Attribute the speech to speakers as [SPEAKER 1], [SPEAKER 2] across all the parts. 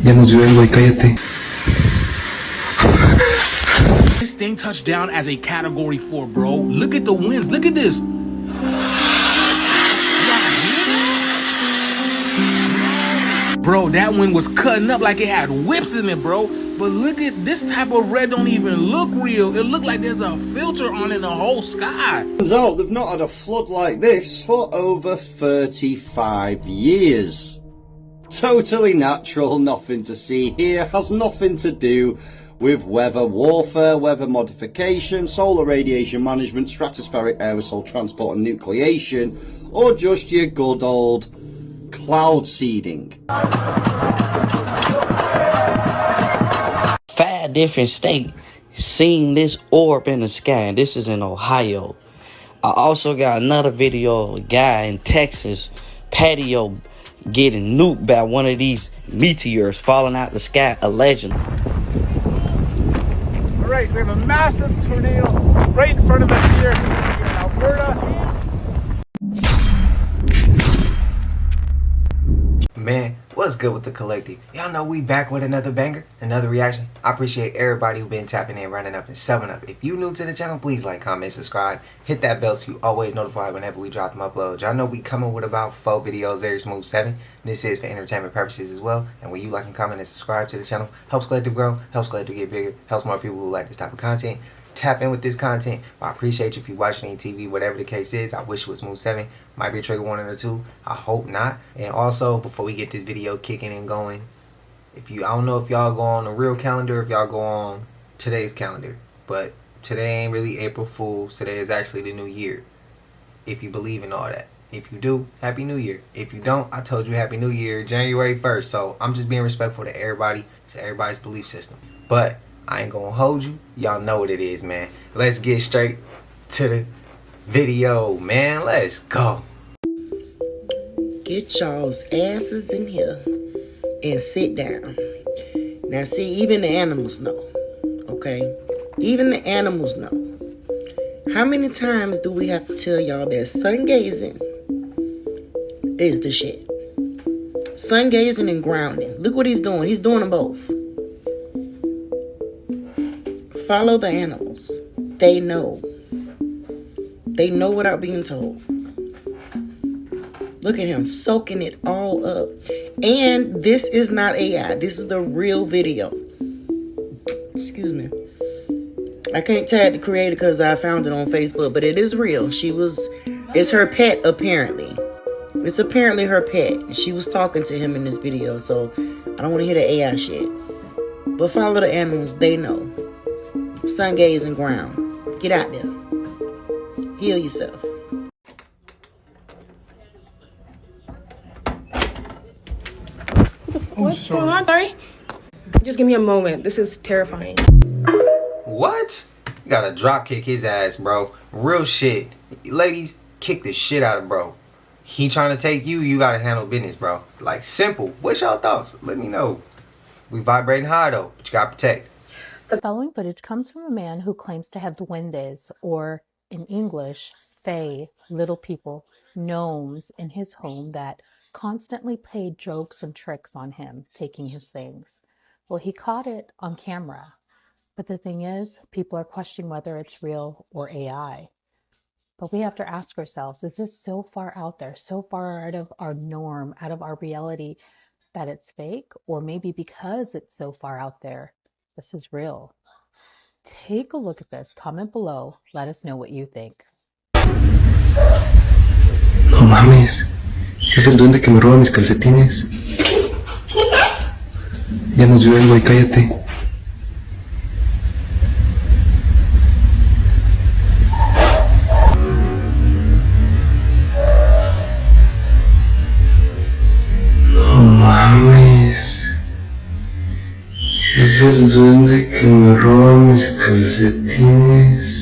[SPEAKER 1] Ya nos vio el güey, cállate.
[SPEAKER 2] This thing touched down as a category 4, bro. Look at the winds. Look at this. Bro, that wind was cutting up like it had whips in it, bro. But look at this type of red don't even look real. It looked like there's a filter on in the whole sky.
[SPEAKER 3] Turns out they've not had a flood like this for over 35 years. Totally natural, nothing to see here, has nothing to do with weather warfare, weather modification, solar radiation management, stratospheric aerosol transport and nucleation, or just your good old cloud seeding.
[SPEAKER 4] 5 different states seeing this orb in the sky, and this is in Ohio. I also got another video of a guy in Texas patio getting nuked by one of these meteors falling out the sky, allegedly.
[SPEAKER 5] All right, we have a massive tornado right in front of us here in Alberta.
[SPEAKER 6] Man, what's good with the collective? Y'all know we back with another banger, another reaction. I appreciate everybody who been tapping in, running up, and subbing up. If you new to the channel, please like, comment, subscribe. Hit that bell so you always notified whenever we drop them uploads. Y'all know we coming with about 4 videos every smooth 7. This is for entertainment purposes as well. And when you like and comment and subscribe to the channel, helps collective grow, helps collective get bigger, helps more people who like this type of content tap in with this content. I appreciate you if you watching any TV, whatever the case is. I wish it was smooth 7. Might be a trigger warning or 2. I hope not. And also, before we get this video kicking and going, I don't know if y'all go on the real calendar, if y'all go on today's calendar, but today ain't really April Fool's. Today is actually the new year, if you believe in all that. If you do, Happy New Year. If you don't, I told you Happy New Year, January 1st. So I'm just being respectful to everybody, to everybody's belief system. But I ain't gonna hold you. Y'all know what it is, man. Let's get straight to the video, man. Let's go.
[SPEAKER 7] Get y'all's asses in here and sit down. Now see, even the animals know, okay? Even the animals know. How many times do we have to tell y'all that sun gazing is the shit? Sun gazing and grounding. Look what he's doing. He's doing them both. Follow the animals. They know. They know without being told. Look at him soaking it all up. And this is not AI. This is the real video. Excuse me. I can't tag the creator because I found it on Facebook, but it is real. It's her pet apparently. It's apparently her pet. She was talking to him in this video, so I don't want to hear the AI shit. But follow the animals. They know. Sun gaze and ground. Get out there. Heal yourself.
[SPEAKER 8] What's going on? Sorry. Just give me a moment. This is terrifying.
[SPEAKER 6] What? You gotta drop kick his ass, bro. Real shit. Ladies, kick the shit out of bro. He trying to take you, you gotta handle business, bro. Like, simple. What's y'all thoughts? Let me know. We vibrating high though, but you gotta protect.
[SPEAKER 9] The following footage comes from a man who claims to have duendes, or in English, fae, little people, gnomes, in his home that constantly played jokes and tricks on him, taking his things. Well, he caught it on camera. But the thing is, people are questioning whether it's real or AI. But we have to ask ourselves, is this so far out there, so far out of our norm, out of our reality, that it's fake? Or maybe because it's so far out there, this is real. Take a look at this. Comment below. Let us know what you think.
[SPEAKER 1] No mames. Ese es el duende que me roba mis calcetines. Ya nos vio el güey, cállate. No mames. Es el duende que me roba mis calcetines.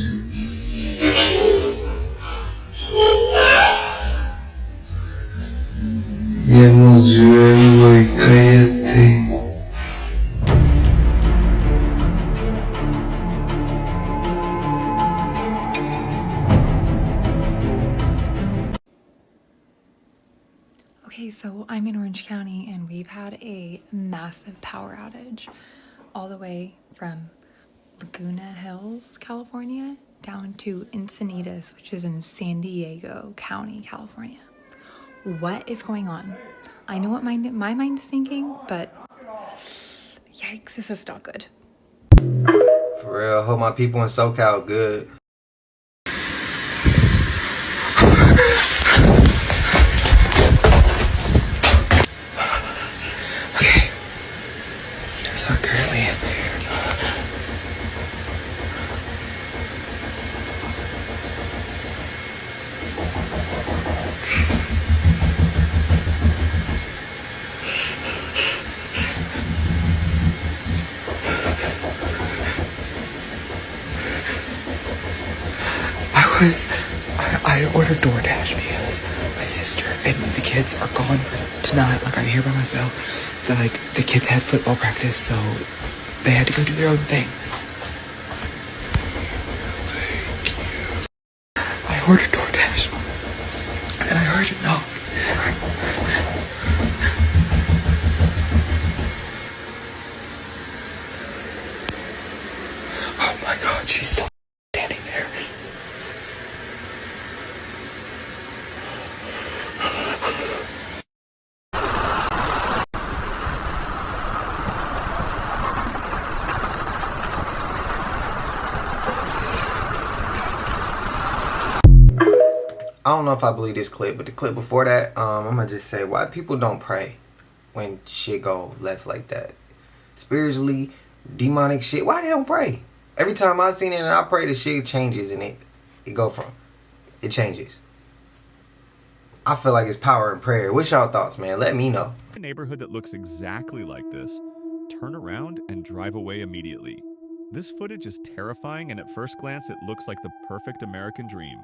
[SPEAKER 1] Ya nos vio el güey, cállate.
[SPEAKER 10] Okay, so I'm in Orange County County, and we've had a massive power outage all the way from Laguna Hills, California, down to Encinitas, which is in San Diego County, California. What is going on? I know what my mind is thinking, but yikes, this is not good.
[SPEAKER 6] For real, hope my people in SoCal good.
[SPEAKER 11] Okay. So currently I ordered DoorDash because my sister and the kids are gone for tonight. Like, I'm here by myself. The kids had football practice, so they had to go do their own thing. Thank you. I ordered DoorDash, and I heard it knock. Oh my God, she's still standing there.
[SPEAKER 6] I don't know if I believe this clip, but the clip before that, I'm gonna just say why people don't pray when shit go left like that. Spiritually, demonic shit, why they don't pray? Every time I seen it and I pray, the shit changes and it changes. I feel like it's power in prayer. What's y'all thoughts, man? Let me know.
[SPEAKER 12] A neighborhood that looks exactly like this, turn around and drive away immediately. This footage is terrifying, and at first glance it looks like the perfect American dream.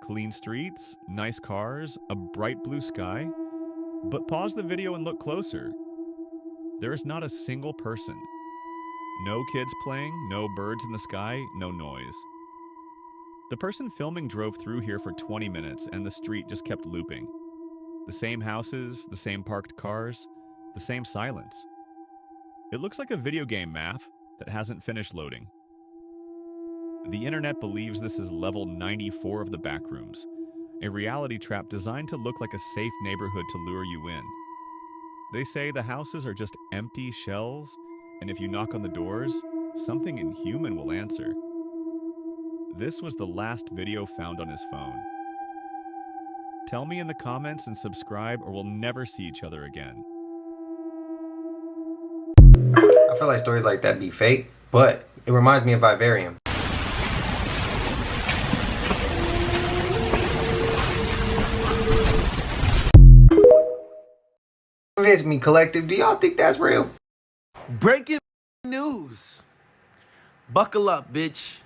[SPEAKER 12] Clean streets, nice cars, a bright blue sky. But pause the video and look closer. There is not a single person. No kids playing, no birds in the sky, no noise. The person filming drove through here for 20 minutes and the street just kept looping. The same houses, the same parked cars, the same silence. It looks like a video game map that hasn't finished loading. The internet believes this is level 94 of the backrooms, a reality trap designed to look like a safe neighborhood to lure you in. They say the houses are just empty shells, and if you knock on the doors, something inhuman will answer. This was the last video found on his phone. Tell me in the comments and subscribe, or we'll never see each other again.
[SPEAKER 6] I feel like stories like that be fake, but it reminds me of Vivarium. Convince me, collective. Do y'all think that's real?
[SPEAKER 13] Breaking news. Buckle up, bitch.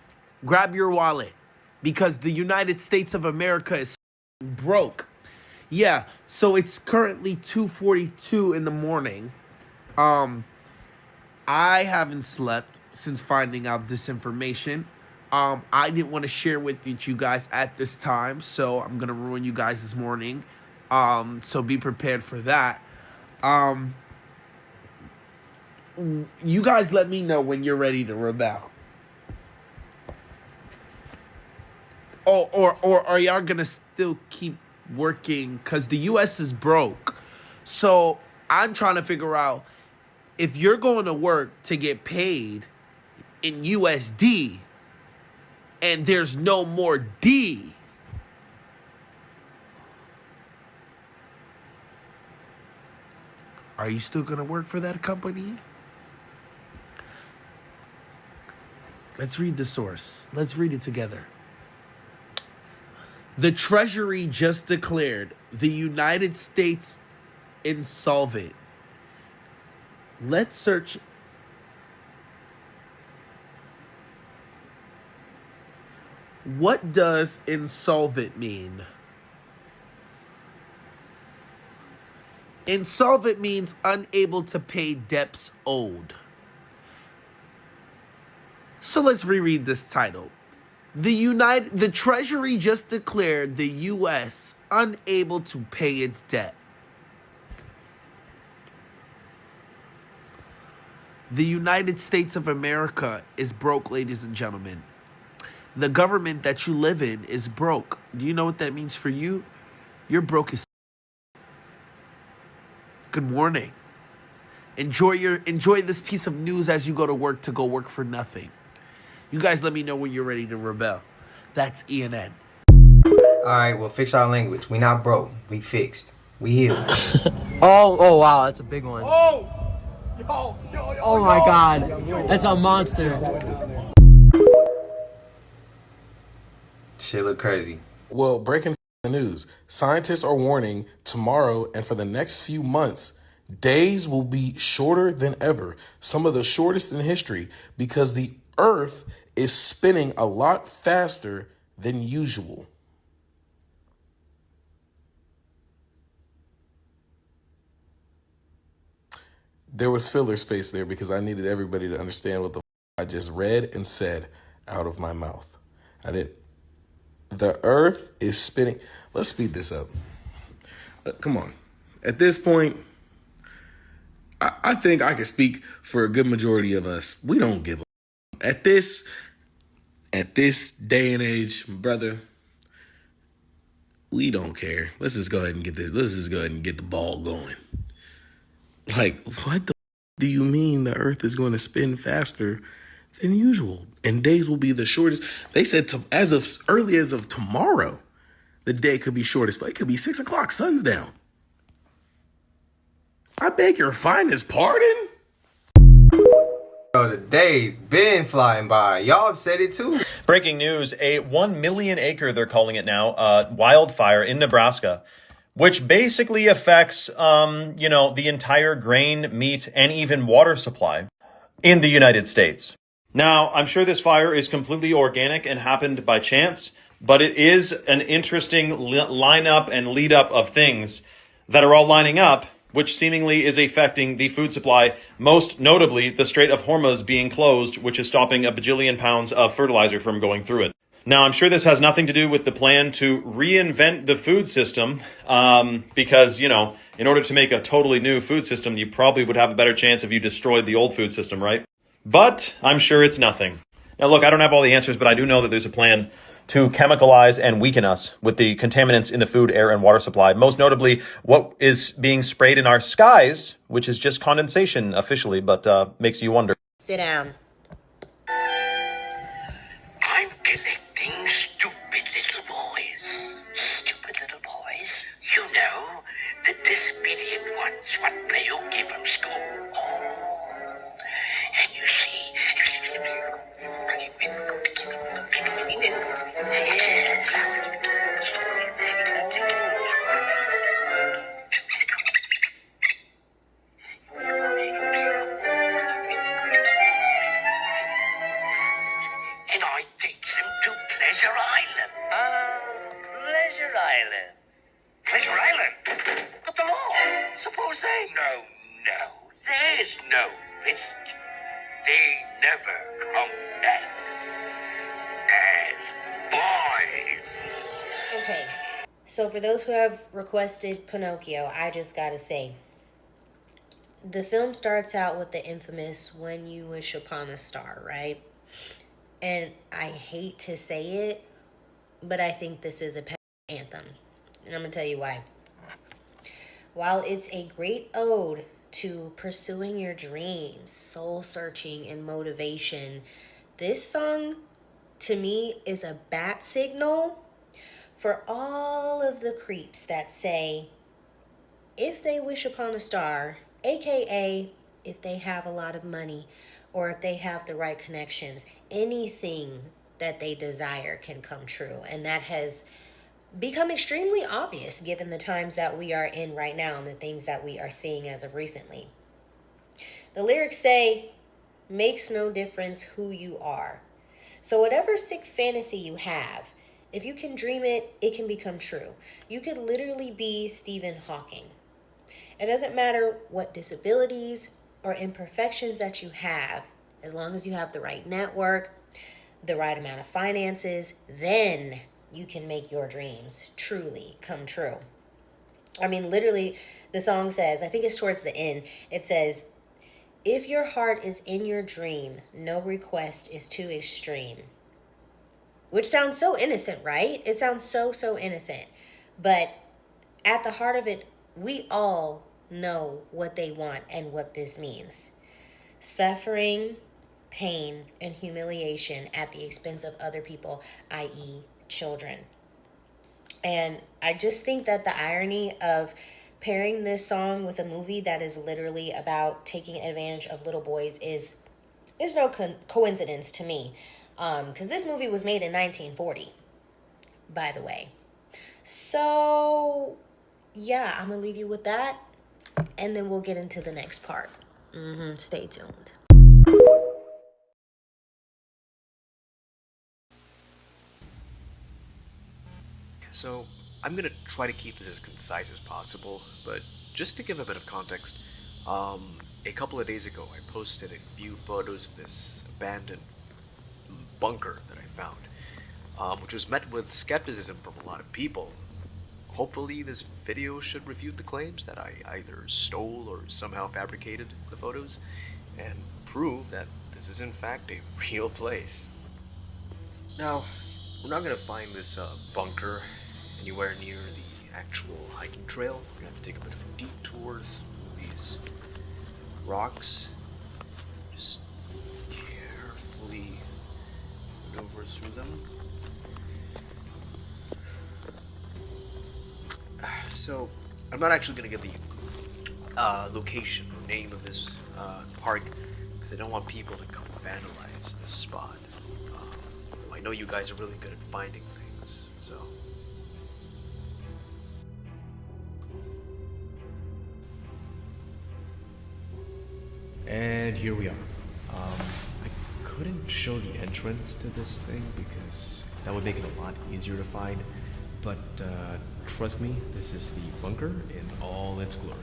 [SPEAKER 13] Grab your wallet. Because the United States of America is broke. Yeah, so it's currently 2:42 in the morning. I haven't slept since finding out this information. I didn't want to share with you guys at this time, so I'm going to ruin you guys this morning. So be prepared for that. You guys let me know when you're ready to rebel. Or are y'all gonna still keep working? Because the U.S. is broke. So I'm trying to figure out if you're going to work to get paid in USD and there's no more D. Are you still going to work for that company? Let's read the source. Let's read it together. The Treasury just declared the United States insolvent. Let's search. What does insolvent mean? Insolvent means unable to pay debts owed. So let's reread this title. The Treasury just declared the U.S. unable to pay its debt. The United States of America is broke, ladies and gentlemen. The government that you live in is broke. Do you know what that means for you? You're broke as. Good morning. Enjoy this piece of news as you go to work for nothing. You guys let me know when you're ready to rebel. That's ENN.
[SPEAKER 6] Alright, well, fix our language. We not broke. We fixed. We healed.
[SPEAKER 14] Oh, wow, that's a big one. Oh my god, that's a monster.
[SPEAKER 6] Shit look crazy.
[SPEAKER 15] Well, breaking news. Scientists are warning tomorrow and for the next few months, days will be shorter than ever. Some of the shortest in history because the Earth is spinning a lot faster than usual. There was filler space there because I needed everybody to understand what the I just read and said out of my mouth. I didn't. The Earth is spinning. Let's speed this up. Come on. At this point, I think I can speak for a good majority of us. We don't give a at this day and age, brother. We don't care. Let's just go ahead and get this. Let's just go ahead and get the ball going. Like, what the do you mean the Earth is going to spin faster than usual? And days will be the shortest. They said as of early as of tomorrow, the day could be shortest. It could be 6 o'clock, sun's down. I beg your finest pardon?
[SPEAKER 6] Bro, the days been flying by. Y'all have said it too.
[SPEAKER 16] Breaking news, a 1 million acre, they're calling it now, wildfire in Nebraska, which basically affects, the entire grain, meat, and even water supply in the United States. Now, I'm sure this fire is completely organic and happened by chance, but it is an interesting lineup and lead up of things that are all lining up, which seemingly is affecting the food supply, most notably the Strait of Hormuz being closed, which is stopping a bajillion pounds of fertilizer from going through it. Now, I'm sure this has nothing to do with the plan to reinvent the food system, because, in order to make a totally new food system, you probably would have a better chance if you destroyed the old food system, right? But I'm sure it's nothing. Now, look, I don't have all the answers, but I do know that there's a plan to chemicalize and weaken us with the contaminants in the food, air, and water supply. Most notably, what is being sprayed in our skies, which is just condensation officially, but makes you wonder.
[SPEAKER 7] Sit down.
[SPEAKER 17] I'm collecting stupid little boys. Stupid little boys? You know, the disobedient ones what play hooky from school. Oh, and you see... And I takes them to Pleasure Island. Ah, Pleasure Island. Pleasure Island? But the law. Suppose they... No. There's no risk. They never come back as boys.
[SPEAKER 7] Okay, so for those who have requested Pinocchio, I just gotta say, the film starts out with the infamous "When You Wish Upon a Star," right? And I hate to say it, but I think this is a pet anthem. And I'm gonna tell you why. While it's a great ode to pursuing your dreams, soul searching, and motivation, this song to me is a bat signal for all of the creeps that say, if they wish upon a star, aka if they have a lot of money or if they have the right connections, anything that they desire can come true. And that has become extremely obvious given the times that we are in right now and the things that we are seeing as of recently. The lyrics say, makes no difference who you are. So whatever sick fantasy you have, if you can dream it, it can become true. You could literally be Stephen Hawking. It doesn't matter what disabilities or imperfections that you have, as long as you have the right network, the right amount of finances, then you can make your dreams truly come true. I mean, literally, the song says, I think it's towards the end, it says,
[SPEAKER 18] If your heart is in your dream, no request is too extreme. Which sounds so innocent, right? It sounds so innocent. But at the heart of it, we all know what they want and what this means. Suffering, pain, and humiliation at the expense of other people, i.e., children. And I just think that the irony of pairing this song with a movie that is literally about taking advantage of little boys is no coincidence to me. Because this movie was made in 1940, by the way. So, yeah, I'm going to leave you with that. And then we'll get into the next part. Stay tuned.
[SPEAKER 19] So, I'm gonna try to keep this as concise as possible, but just to give a bit of context, a couple of days ago I posted a few photos of this abandoned bunker that I found, which was met with skepticism from a lot of people. Hopefully this video should refute the claims that I either stole or somehow fabricated the photos, and prove that this is in fact a real place. Now, we're not gonna find this bunker anywhere near the actual hiking trail. We're gonna have to take a bit of a detour through these rocks. Just carefully maneuver through them. So, I'm not actually gonna give the location or name of this park, because I don't want people to come vandalize this spot. I know you guys are really good at finding things, so... And here we are. I couldn't show the entrance to this thing because that would make it a lot easier to find, but trust me, this is the bunker in all its glory.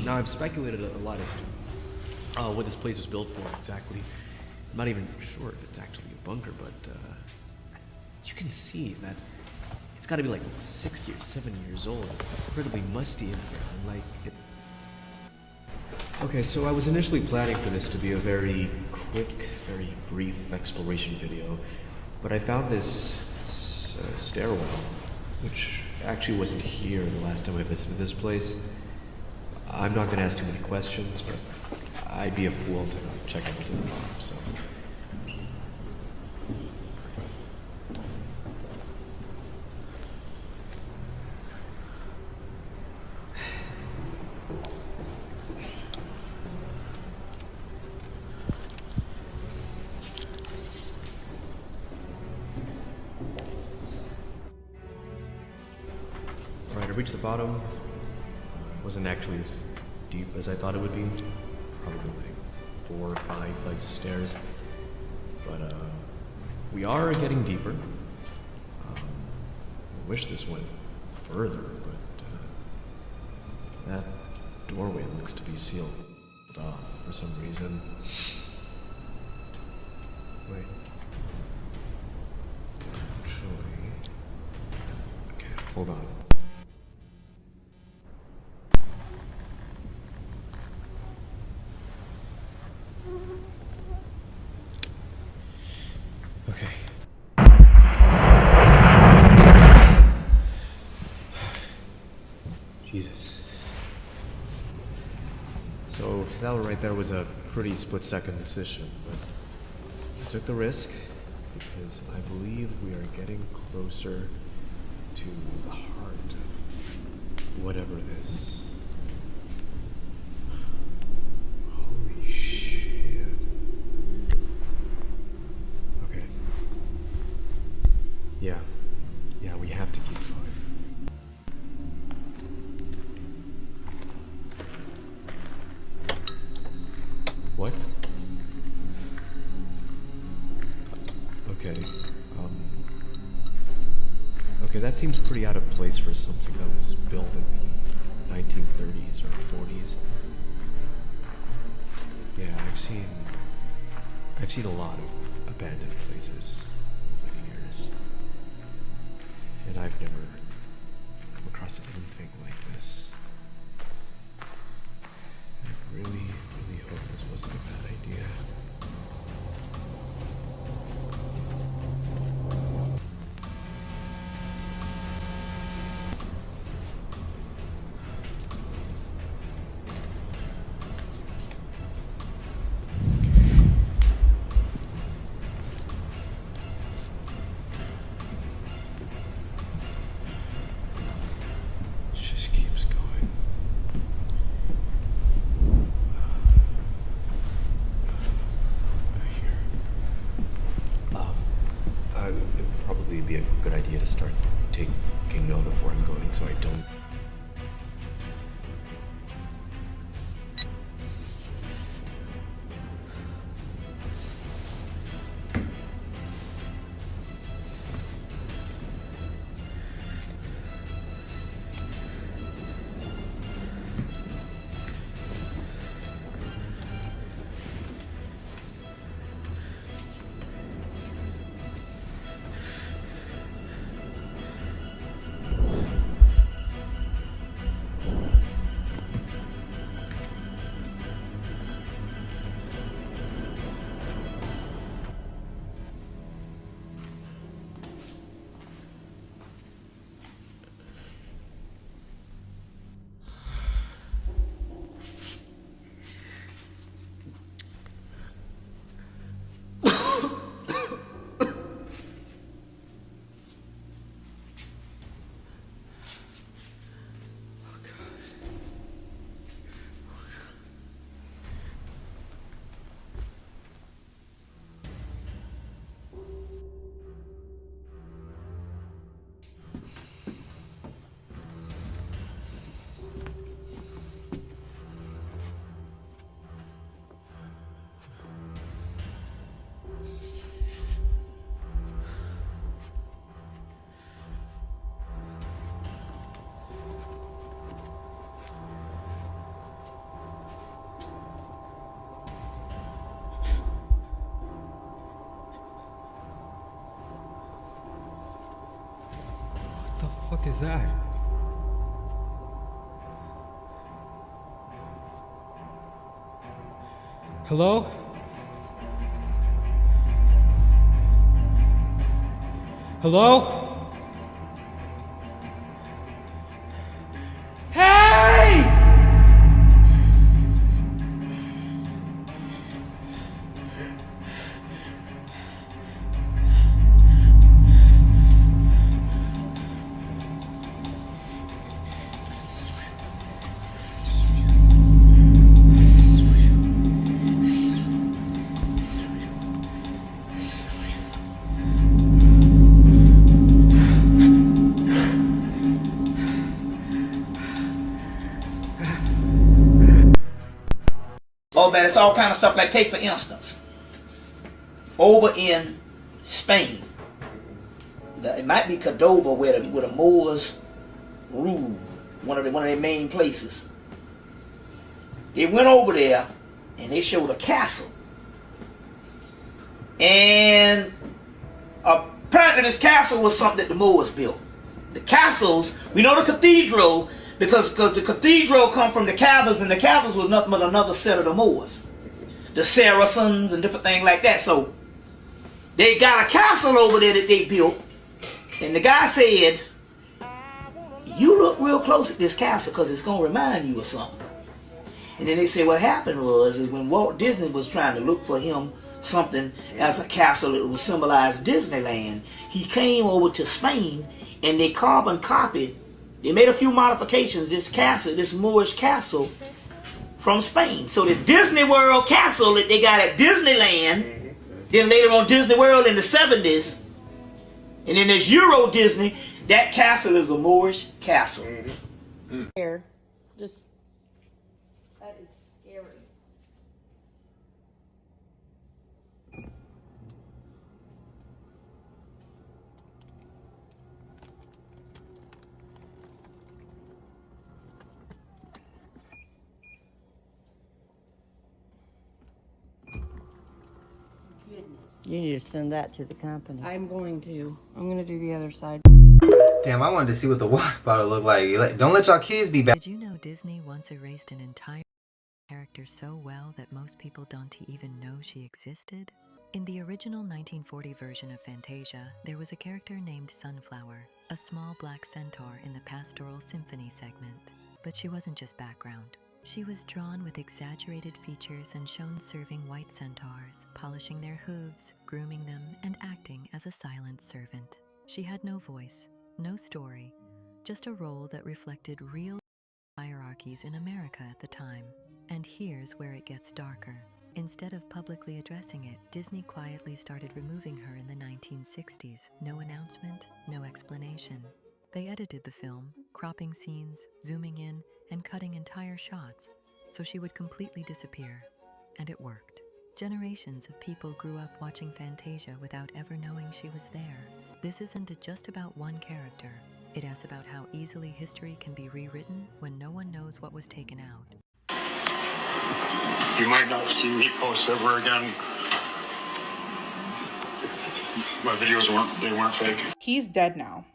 [SPEAKER 19] Now, I've speculated a lot as to what this place was built for exactly. I'm not even sure if it's actually a bunker, but you can see that it's got to be like 60 or 70 years old. It's incredibly musty in here. Like it... Okay, so I was initially planning for this to be a very quick, very brief exploration video, but I found this stairwell, which actually wasn't here the last time I visited this place. I'm not going to ask too many questions, but I'd be a fool to check out what's in the bottom, so... Alright, I reached the bottom. It wasn't actually as deep as I thought it would be. Probably like 4 or 5 flights of stairs. But we are getting deeper. I wish this went further, but that doorway looks to be sealed off for some reason. Wait. Actually... Okay, hold on. Okay. Jesus. So that right there was a pretty split-second decision, but I took the risk because I believe we are getting closer to the heart of whatever this... Holy shit. Okay. Yeah, we have to keep going. What? Okay, okay, that seems pretty out of place for something that was built in the 1930s or 40s. Yeah, I've seen a lot of abandoned places over the years. And I've never come across anything like this. you to start taking note of where I'm going so I don't.
[SPEAKER 20] What the fuck is that? Hello? Hello? Hey!
[SPEAKER 21] Oh man, it's all kind of stuff. Like, take for instance, over in Spain, it might be Cordoba where the Moors ruled, one of their main places. They went over there and they showed a castle, and apparently this castle was something that the Moors built. The castles, we know the cathedral. Because the cathedral come from the Cathars, and the Cathars was nothing but another set of the Moors. The Saracens and different things like that. So they got a castle over there that they built, and the guy said, you look real close at this castle because it's going to remind you of something. And then they said what happened was is when Walt Disney was trying to look for him something as a castle that would symbolize Disneyland, he came over to Spain and they carbon copied. They made a few modifications, this castle, this Moorish castle from Spain. So the Disney World castle that they got at Disneyland, then later on Disney World in the 70s, and then there's Euro Disney, that castle is a Moorish castle.
[SPEAKER 8] Here, just, that is scary.
[SPEAKER 7] You need to send that to the company.
[SPEAKER 8] I'm going to do the other side.
[SPEAKER 6] Damn, I wanted to see what the water bottle looked like. Don't let y'all kids be bad.
[SPEAKER 22] Did you know Disney once erased an entire character so well that most people don't even know she existed? In the original 1940 version of Fantasia, there was a character named Sunflower, a small black centaur in the Pastoral Symphony segment. But she wasn't just background. She was drawn with exaggerated features and shown serving white centaurs, polishing their hooves, grooming them, and acting as a silent servant. She had no voice, no story, just a role that reflected real hierarchies in America at the time. And here's where it gets darker. Instead of publicly addressing it, Disney quietly started removing her in the 1960s. No announcement, no explanation. They edited the film, cropping scenes, zooming in, and cutting entire shots, so she would completely disappear. And it worked. Generations of people grew up watching Fantasia without ever knowing she was there. This isn't just about one character. It is about how easily history can be rewritten when no one knows what was taken out.
[SPEAKER 2] You might not see me post ever again. My videos weren't fake.
[SPEAKER 3] He's dead now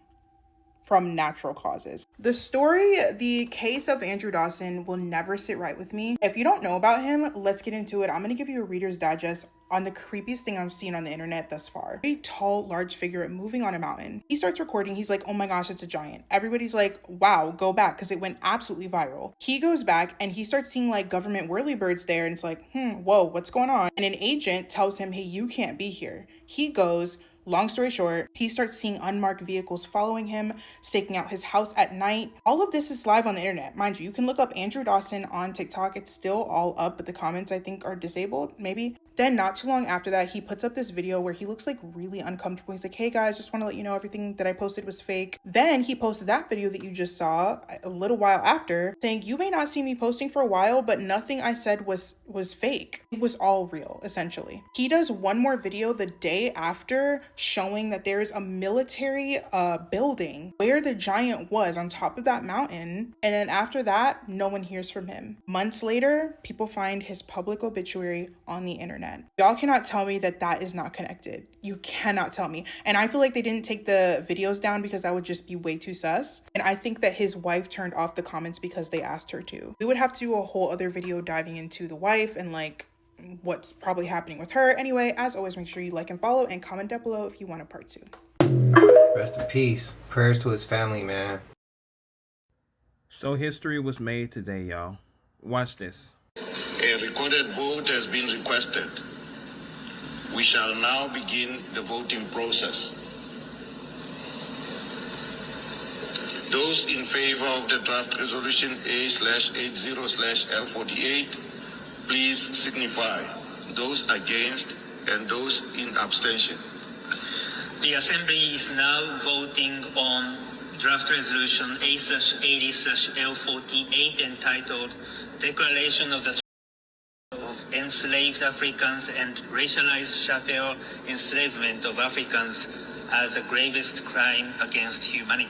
[SPEAKER 3] from natural causes. The case of Andrew Dawson will never sit right with me. If you don't know about him, let's get into it. I'm gonna give you a Reader's Digest on the creepiest thing I've seen on the internet thus far. A tall, large figure moving on a mountain. He starts recording. He's like, oh my gosh, it's a giant. Everybody's like, wow, go back, because it went absolutely viral. He goes back and he starts seeing like government whirlybirds there, and it's like, whoa, what's going on? And an agent tells him, hey, you can't be here. He goes. Long story short, he starts seeing unmarked vehicles following him, staking out his house at night. All of this is live on the internet. Mind you, you can look up Andrew Dawson on TikTok. It's still all up, but the comments I think are disabled, maybe. Then not too long after that, he puts up this video where he looks like really uncomfortable. He's like, hey guys, just want to let you know everything that I posted was fake. Then he posted that video that you just saw a little while after saying, you may not see me posting for a while, but nothing I said was fake. It was all real, essentially. He does one more video the day after showing that there's a military building where the giant was on top of that mountain. And then after that, no one hears from him. Months later, people find his public obituary on the internet. Y'all cannot tell me that that is not connected. You cannot tell me. And I feel like they didn't take the videos down because that would just be way too sus. And I think that his wife turned off the comments because they asked her to. We would have to do a whole other video diving into the wife and like what's probably happening with her. Anyway, as always, make sure you like and follow and comment down below if you want a part 2.
[SPEAKER 6] Rest in peace. Prayers to his family, man.
[SPEAKER 23] So history was made today, y'all. Watch this.
[SPEAKER 2] A recorded vote has been requested. We shall now begin the voting process. Those in favor of the draft resolution A/80/L48, please signify. Those against and those in abstention.
[SPEAKER 24] The Assembly is now voting on draft resolution A/80/L48 entitled Declaration of the of Enslaved Africans and Racialized Chattel Enslavement of Africans as the gravest crime against humanity.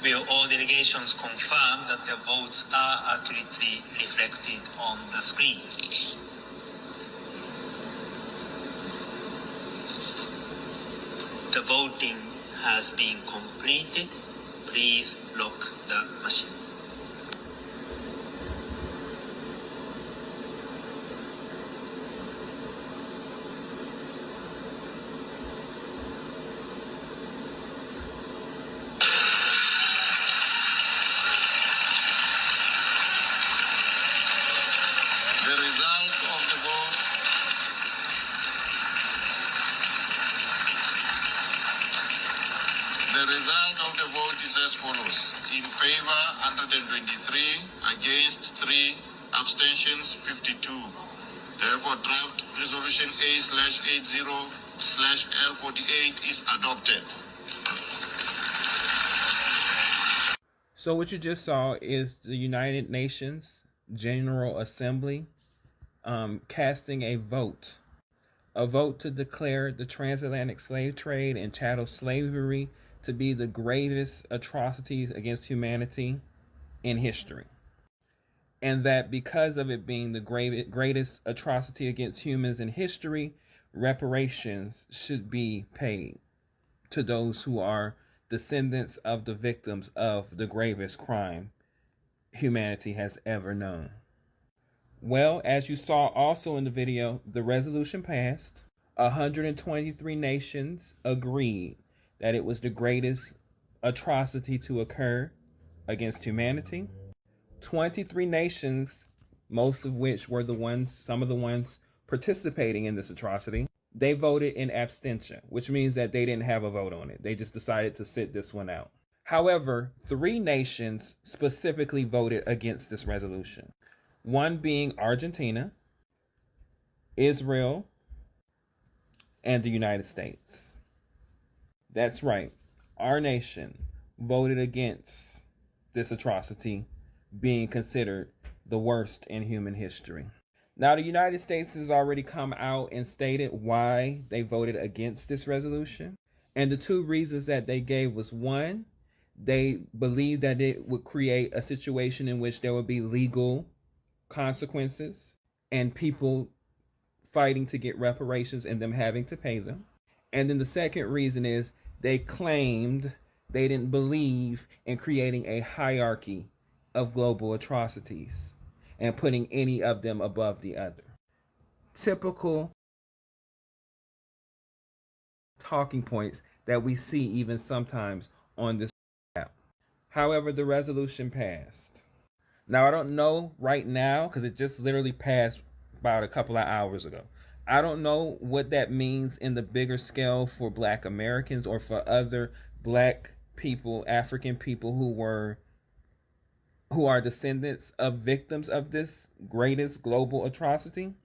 [SPEAKER 24] Will all delegations confirm that their votes are accurately reflected on the screen? The voting has been completed. Please lock the machine.
[SPEAKER 2] The result of the vote is as follows. In favor, 123. Against, 3. Abstentions, 52. Therefore, draft resolution A/80/L48 is adopted.
[SPEAKER 23] So what you just saw is the United Nations General Assembly casting a vote to declare the transatlantic slave trade and chattel slavery to be the gravest atrocities against humanity in history. And that because of it being the greatest atrocity against humans in history, reparations should be paid to those who are descendants of the victims of the gravest crime humanity has ever known. Well, as you saw also in the video, the resolution passed. 123 nations agreed that it was the greatest atrocity to occur against humanity. 23 nations, most of which were some of the ones participating in this atrocity, they voted in abstention, which means that they didn't have a vote on it. They just decided to sit this one out. However, 3 nations specifically voted against this resolution. One being Argentina, Israel, and the United States. That's right. Our nation voted against this atrocity being considered the worst in human history. Now, the United States has already come out and stated why they voted against this resolution. And the two reasons that they gave was, one, they believed that it would create a situation in which there would be legal consequences and people fighting to get reparations and them having to pay them. And then the second reason is they claimed they didn't believe in creating a hierarchy of global atrocities and putting any of them above the other. Typical talking points that we see even sometimes on this app. However, the resolution passed. Now, I don't know right now because it just literally passed about a couple of hours ago. I don't know what that means in the bigger scale for Black Americans or for other Black people, African people who are descendants of victims of this greatest global atrocity.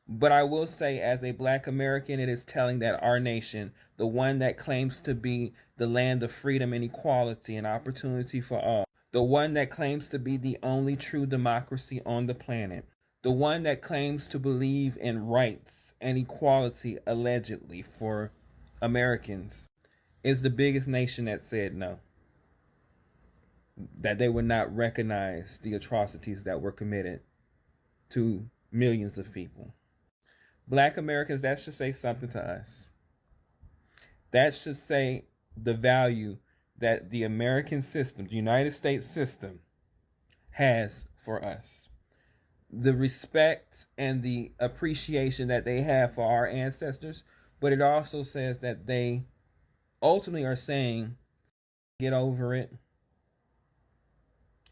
[SPEAKER 23] But I will say, as a Black American, it is telling that our nation, the one that claims to be the land of freedom and equality and opportunity for all, the one that claims to be the only true democracy on the planet, the one that claims to believe in rights and equality allegedly for Americans, is the biggest nation that said no. That they would not recognize the atrocities that were committed to millions of people. Black Americans, that should say something to us. That should say the value that the American system, the United States system, has for us. The respect and the appreciation that they have for our ancestors, but it also says that they ultimately are saying, get over it.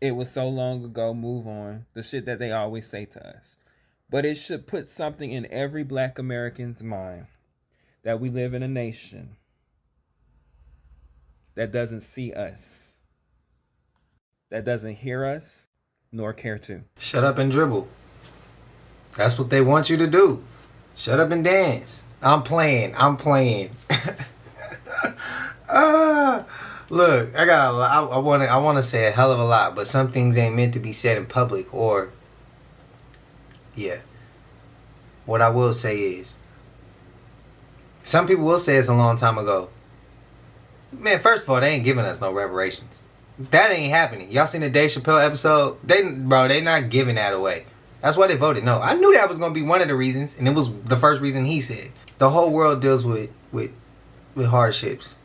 [SPEAKER 23] It was so long ago, move on. The shit that they always say to us. But it should put something in every Black American's mind that we live in a nation that doesn't see us, that doesn't hear us, nor care to.
[SPEAKER 6] Shut up and dribble. That's what they want you to do. Shut up and dance. I'm playing. Look, I got a lot. I want to say a hell of a lot, but some things ain't meant to be said in public. Or, yeah. What I will say is, some people will say it's a long time ago. Man, first of all, they ain't giving us no reparations. That ain't happening. Y'all seen the Dave Chappelle episode? They not giving that away. That's why they voted no. I knew that was gonna be one of the reasons, and it was the first reason he said. The whole world deals with hardships.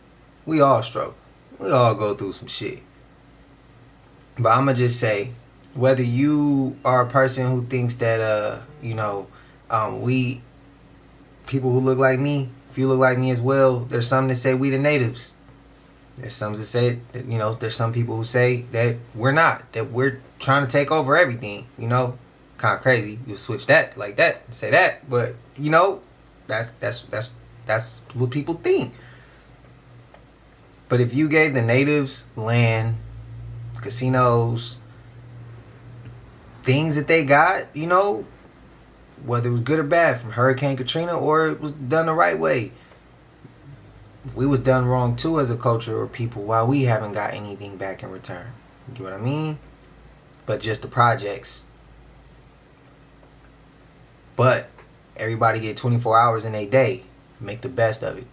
[SPEAKER 6] We all struggle. We all go through some shit. But I'ma just say, whether you are a person who thinks that we people who look like me, if you look like me as well, there's some that say we the natives. There's some that say that, there's some people who say that we're not, that we're trying to take over everything, kind of crazy. You switch that like that and say that, but that's what people think. But if you gave the natives land, casinos, things that they got, whether it was good or bad from Hurricane Katrina or it was done the right way, if we was done wrong too as a culture or people, why we haven't got anything back in return? You get what I mean? But just the projects. But everybody get 24 hours in a day. Make the best of it.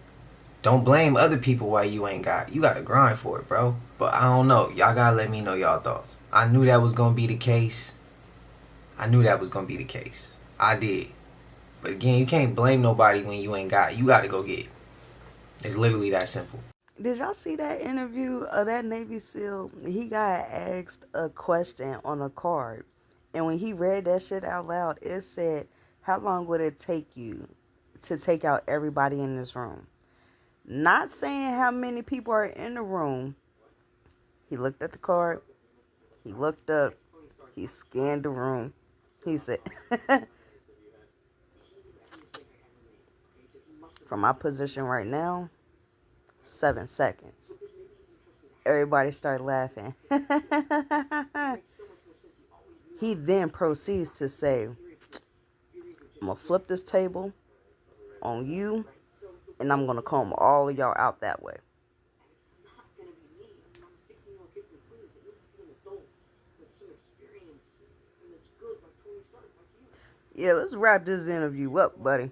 [SPEAKER 6] Don't blame other people why you ain't got. You got to grind for it, bro. But I don't know. Y'all got to let me know y'all thoughts. I knew that was going to be the case. I did. But again, you can't blame nobody when you ain't got. You got to go get it. It's literally that simple.
[SPEAKER 7] Did y'all see that interview of that Navy SEAL? He got asked a question on a card. And when he read that shit out loud, it said, how long would it take you to take out everybody in this room? Not saying how many people are in the room. He looked at the card. He looked up. He scanned the room. He said, from my position right now, 7 seconds. Everybody started laughing. He then proceeds to say, I'm gonna flip this table on you, and I'm gonna comb all of y'all out that way. Yeah, let's wrap this interview up, buddy.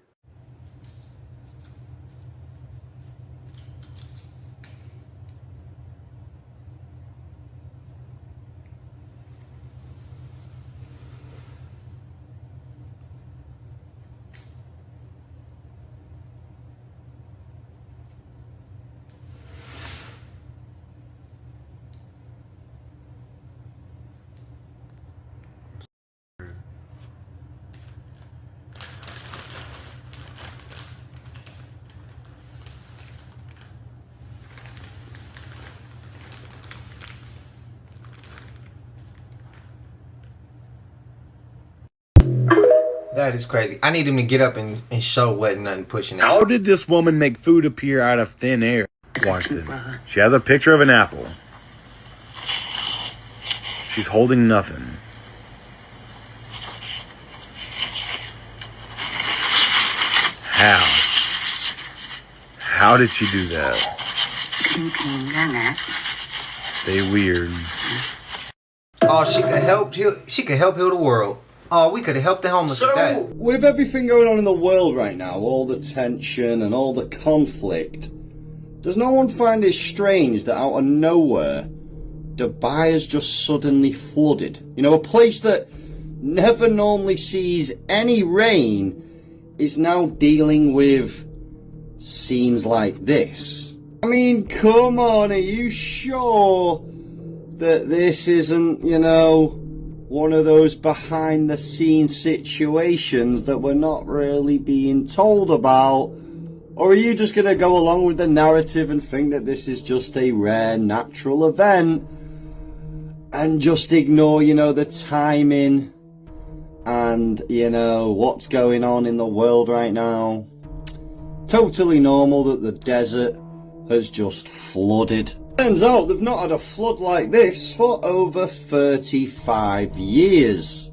[SPEAKER 6] That is crazy. I need him to get up and show what nothing pushing out.
[SPEAKER 1] How did this woman make food appear out of thin air? Watch this. She has a picture of an apple. She's holding nothing. How did she do that? Stay weird.
[SPEAKER 6] Oh, she could help heal the world. Oh, we could have helped the homeless with that.
[SPEAKER 4] With everything going on in the world right now, all the tension and all the conflict, does no one find it strange that out of nowhere, Dubai has just suddenly flooded? You know, a place that never normally sees any rain is now dealing with scenes like this. I mean, come on, are you sure that this isn't, you know, one of those behind the scenes situations that we're not really being told about? Or are you just going to go along with the narrative and think that this is just a rare natural event and just ignore, you know, the timing and, you know, what's going on in the world right now? Totally normal that the desert has just flooded. Turns out they've not had a flood like this for over 35 years.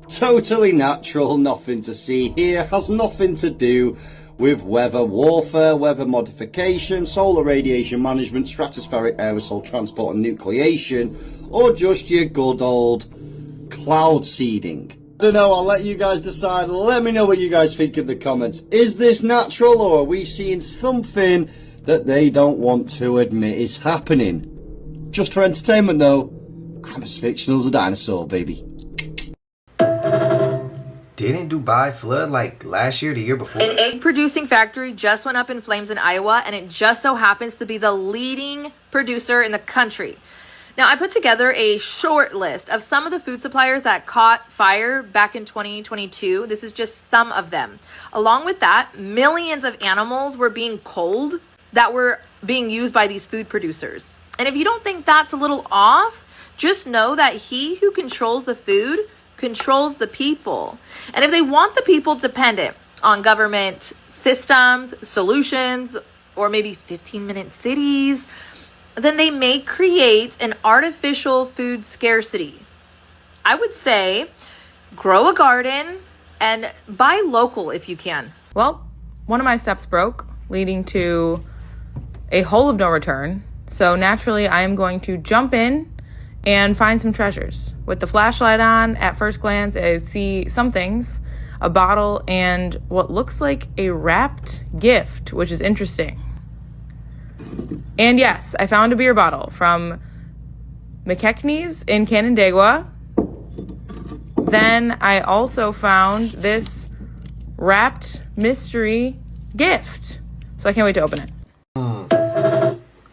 [SPEAKER 4] Totally natural, nothing to see here, has nothing to do with weather warfare, weather modification, solar radiation management, stratospheric aerosol transport and nucleation, or just your good old cloud seeding. I don't know, I'll let you guys decide. Let me know what you guys think in the comments. Is this natural, or are we seeing something that they don't want to admit is happening? Just for entertainment though, I'm as fictional as a dinosaur, baby.
[SPEAKER 6] Didn't Dubai flood like last year, the year before?
[SPEAKER 5] An egg producing factory just went up in flames in Iowa, and it just so happens to be the leading producer in the country. Now, I put together a short list of some of the food suppliers that caught fire back in 2022. This is just some of them. Along with that, millions of animals were being culled that were being used by these food producers. And if you don't think that's a little off, just know that he who controls the food controls the people. And if they want the people dependent on government systems, solutions, or maybe 15-minute cities, then they may create an artificial food scarcity. I would say grow a garden and buy local if you can.
[SPEAKER 3] Well, one of my steps broke, leading to a hole of no return. So naturally, I am going to jump in and find some treasures. With the flashlight on, at first glance, I see some things, a bottle, and what looks like a wrapped gift, which is interesting. And yes, I found a beer bottle from McKechnie's in Canandaigua. Then I also found this wrapped mystery gift. So I can't wait to open it.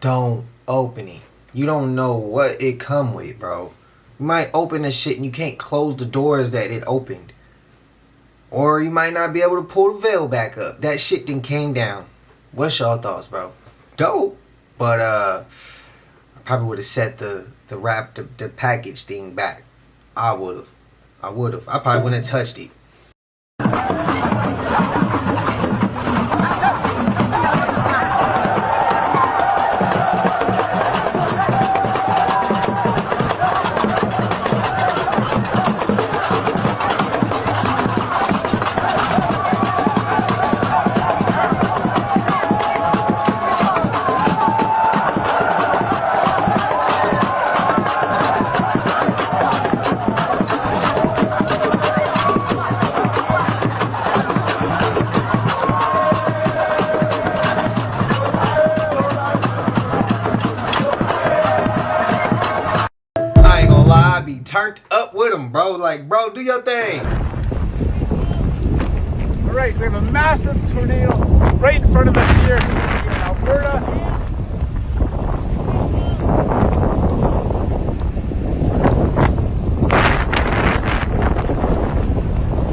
[SPEAKER 6] Don't open it. You don't know what it come with, bro. You might open the shit and you can't close the doors that it opened. Or you might not be able to pull the veil back up. That shit then came down. What's y'all thoughts, bro? Dope. But I probably would have set the package thing back. I would have. I probably wouldn't have touched it. turned up with them, bro. Like, bro, do your thing.
[SPEAKER 9] All right, we have a massive tornado right in front of us here in Alberta.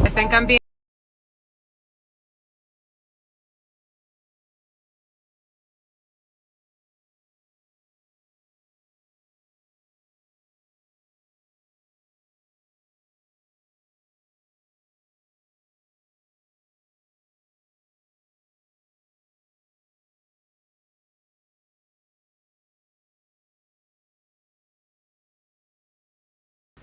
[SPEAKER 10] I think I'm being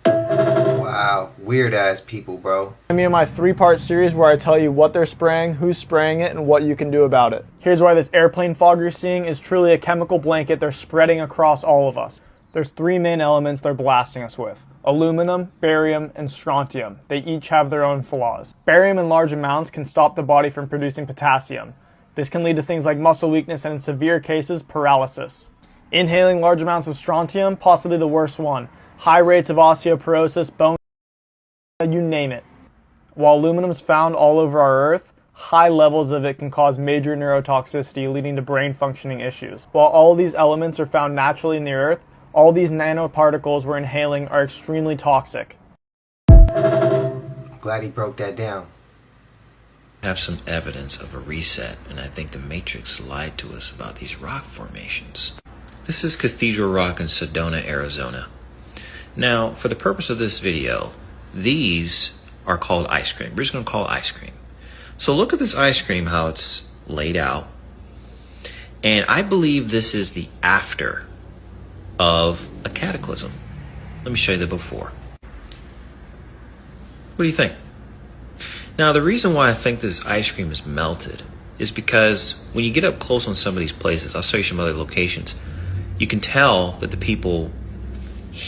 [SPEAKER 6] Wow, weird ass people, bro.
[SPEAKER 9] Me and my 3-part series where I tell you what they're spraying, who's spraying it, and what you can do about it. Here's why this airplane fog you're seeing is truly a chemical blanket they're spreading across all of us. There's 3 main elements they're blasting us with: aluminum, barium, and strontium. They each have their own flaws. Barium in large amounts can stop the body from producing potassium. This can lead to things like muscle weakness and, in severe cases, paralysis. Inhaling large amounts of strontium, possibly the worst one. High rates of osteoporosis, bone, you name it. While aluminum is found all over our Earth, high levels of it can cause major neurotoxicity, leading to brain functioning issues. While all of these elements are found naturally in the Earth, all these nanoparticles we're inhaling are extremely toxic.
[SPEAKER 6] I'm glad he broke that down.
[SPEAKER 11] Have some evidence of a reset, and I think the Matrix lied to us about these rock formations. This is Cathedral Rock in Sedona, Arizona. Now, for the purpose of this video, these are called ice cream. We're just going to call it ice cream. So look at this ice cream, how it's laid out. And I believe this is the after of a cataclysm. Let me show you the before. What do you think? Now, the reason why I think this ice cream is melted is because when you get up close on some of these places, I'll show you some other locations, you can tell that the people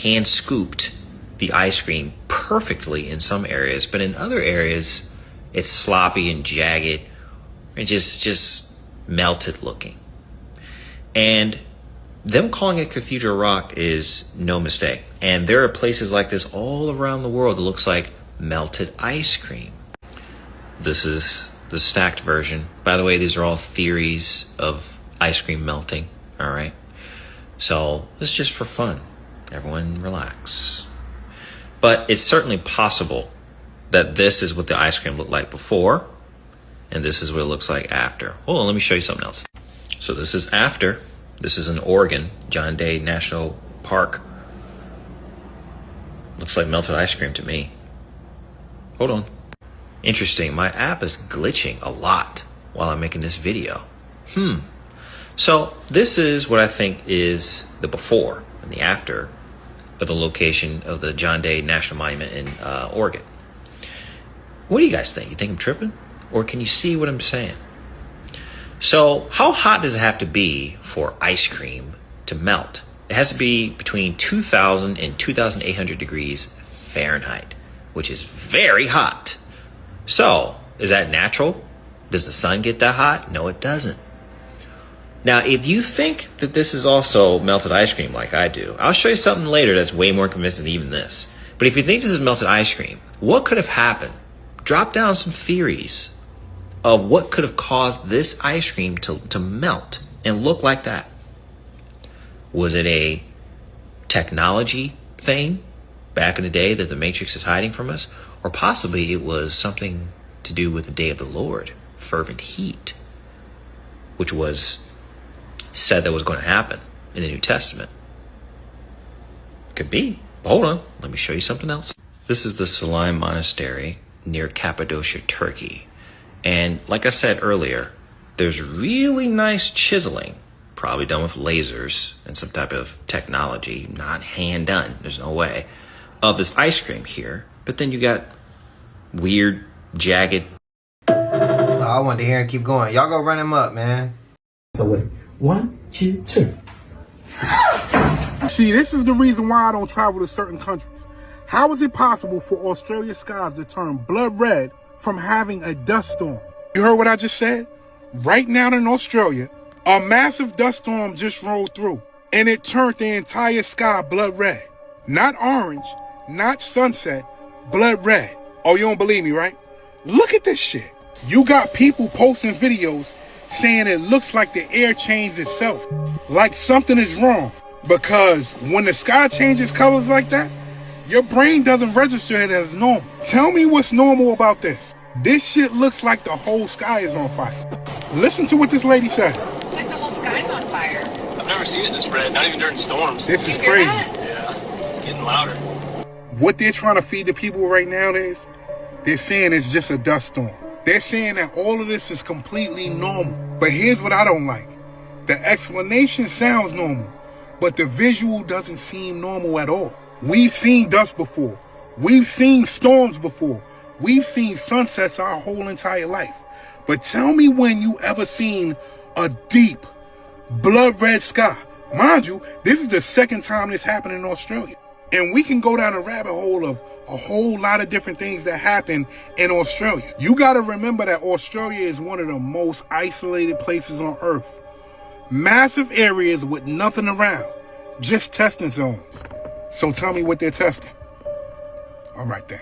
[SPEAKER 11] hand scooped the ice cream perfectly in some areas, but in other areas it's sloppy and jagged and just melted looking. And them calling it Cathedral Rock is no mistake. And there are places like this all around the world that looks like melted ice cream. This is the stacked version. By the way, these are all theories of ice cream melting, all right? So this is just for fun. Everyone relax. But it's certainly possible that this is what the ice cream looked like before, and this is what it looks like after. Hold on, let me show you something else. So this is after. This is in Oregon, John Day National Park. Looks like melted ice cream to me. Hold on. Interesting, my app is glitching a lot while I'm making this video. So this is what I think is the before and the after of the location of the John Day National Monument in Oregon. What do you guys think? You think I'm tripping? Or can you see what I'm saying? So how hot does it have to be for ice cream to melt? It has to be between 2,000 and 2,800 degrees Fahrenheit, which is very hot. So is that natural? Does the sun get that hot? No, it doesn't. Now, if you think that this is also melted ice cream like I do, I'll show you something later that's way more convincing than even this. But if you think this is melted ice cream, what could have happened? Drop down some theories of what could have caused this ice cream to melt and look like that. Was it a technology thing back in the day that the Matrix is hiding from us? Or possibly it was something to do with the day of the Lord, fervent heat, which was said that was going to happen in the New Testament. Could be. But hold on, let me show you something else. This is the Saline Monastery near Cappadocia, Turkey. And like I said earlier, there's really nice chiseling, probably done with lasers and some type of technology, not hand done, there's no way, of this ice cream here. But then you got weird, jagged.
[SPEAKER 6] Oh, I wanted to hear him keep going. Y'all go run him up, man.
[SPEAKER 12] So wait, 1, 2, 3.
[SPEAKER 25] See, this is the reason why I don't travel to certain countries. How is it possible for Australia's skies to turn blood red from having a dust storm? You heard what I just said? Right now in Australia, a massive dust storm just rolled through, and it turned the entire sky blood red. Not orange, not sunset, blood red. Oh, you don't believe me, right? Look at this shit. You got people posting videos saying it looks like the air changed itself, like something is wrong. Because when the sky changes colors like that, your brain doesn't register it as normal. Tell me what's normal about this. This shit looks like the whole sky is on fire. Listen to what this lady says.
[SPEAKER 10] It's like the whole sky's on fire.
[SPEAKER 13] I've never seen it this red, not even during storms.
[SPEAKER 25] This is crazy.
[SPEAKER 13] Yeah, it's getting louder.
[SPEAKER 25] What they're trying to feed the people right now is, they're saying it's just a dust storm. They're saying that all of this is completely normal. But here's what I don't like. The explanation sounds normal, but the visual doesn't seem normal at all. We've seen dust before. We've seen storms before. We've seen sunsets our whole entire life. But tell me when you ever seen a deep, blood red sky. Mind you, this is the second time this happened in Australia. And we can go down a rabbit hole of a whole lot of different things that happen in Australia. You gotta remember that Australia is one of the most isolated places on Earth. Massive areas with nothing around, just testing zones. So tell me what they're testing. All right then,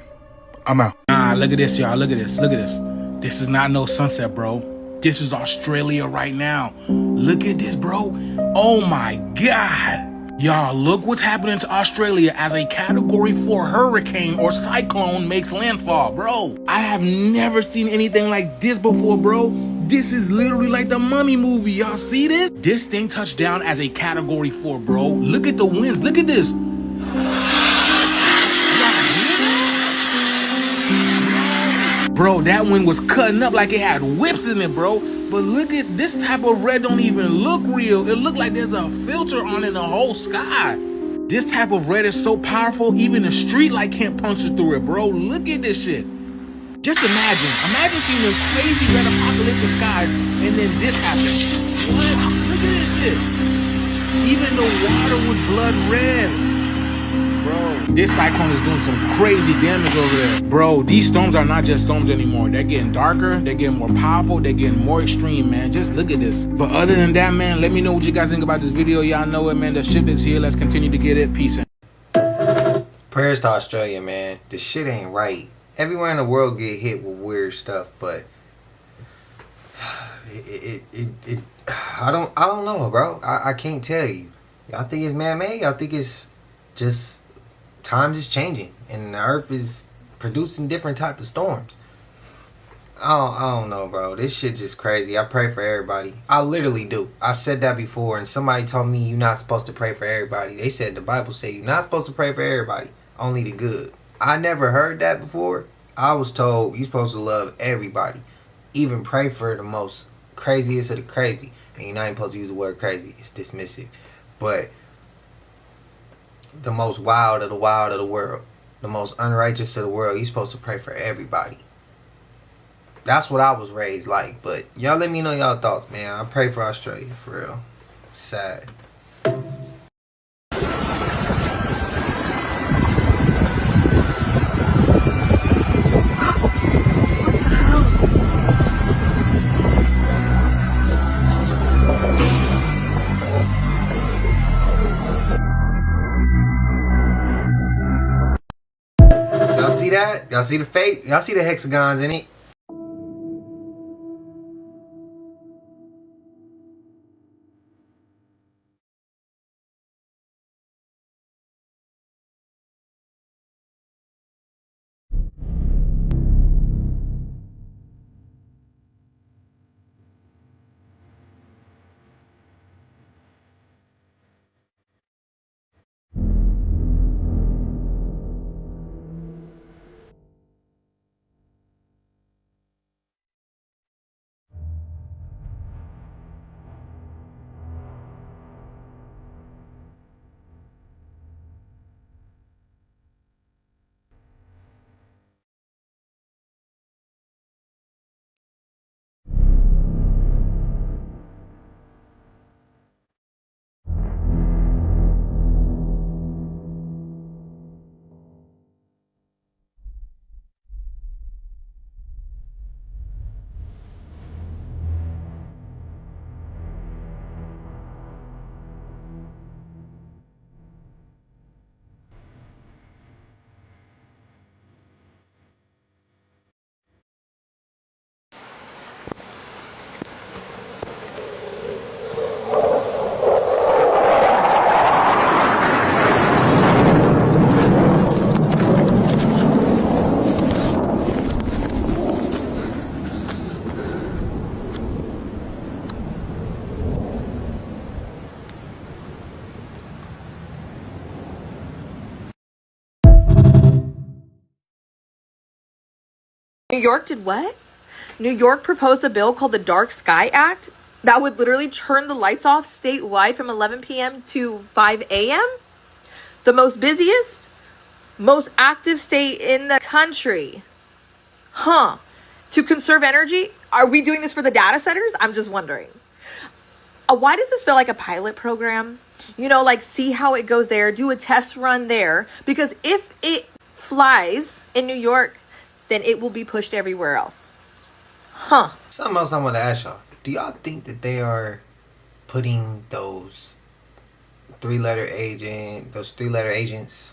[SPEAKER 25] I'm out.
[SPEAKER 14] Nah, look at this, y'all. Look at this. Look at this. This is not no sunset, bro. This is Australia right now. Look at this, bro. Oh my God. Y'all, look what's happening to Australia as a Category 4 hurricane or cyclone makes landfall, bro. I have never seen anything like this before, bro. This is literally like the Mummy movie. Y'all see this? This thing touched down as a Category 4, bro. Look at the winds. Look at this. Bro, that wind was cutting up like it had whips in it, bro. But look at this type of red don't even look real. It look like there's a filter on in the whole sky. This type of red is so powerful, even the street light can't punch it through it, bro. Look at this shit. Just imagine seeing the crazy red apocalyptic skies and then this happens. What? Look at this shit. Even the water was blood red. Bro, this cyclone is doing some crazy damage over there. Bro, these storms are not just storms anymore. They're getting darker, they're getting more powerful, they're getting more extreme, man. Just look at this. But other than that, man, let me know what you guys think about this video. Y'all know it, man. The ship is here. Let's continue to get it. Peace.
[SPEAKER 6] Prayers to Australia, man. The shit ain't right. Everywhere in the world get hit with weird stuff, but I don't know, bro. I can't tell you. Y'all think it's man-made? Y'all think it's just times is changing and the earth is producing different type of storms? I don't know, bro. This shit just crazy. I pray for everybody. I literally do. I said that before and somebody told me you're not supposed to pray for everybody. They said the Bible say you're not supposed to pray for everybody, only the good. I never heard that before. I was told you're supposed to love everybody, even pray for the most craziest of the crazy. And you're not even supposed to use the word crazy. It's dismissive. But the most wild of the world, the most unrighteous of the world, you're supposed to pray for everybody. That's what I was raised like. But y'all let me know y'all thoughts, man. I pray for Australia, for real. Sad. Y'all see that? Y'all see the fate? Y'all see the hexagons in it?
[SPEAKER 5] New York did what? New York proposed a bill called the Dark Sky Act that would literally turn the lights off statewide from 11 p.m. to 5 a.m. The most busiest, most active state in the country. Huh. To conserve energy? Are we doing this for the data centers? I'm just wondering. Why does this feel like a pilot program? You know, like see how it goes there, do a test run there. Because if it flies in New York, then it will be pushed everywhere else. Huh.
[SPEAKER 6] Something else I want to ask y'all. Do y'all think that they are putting those three-letter agents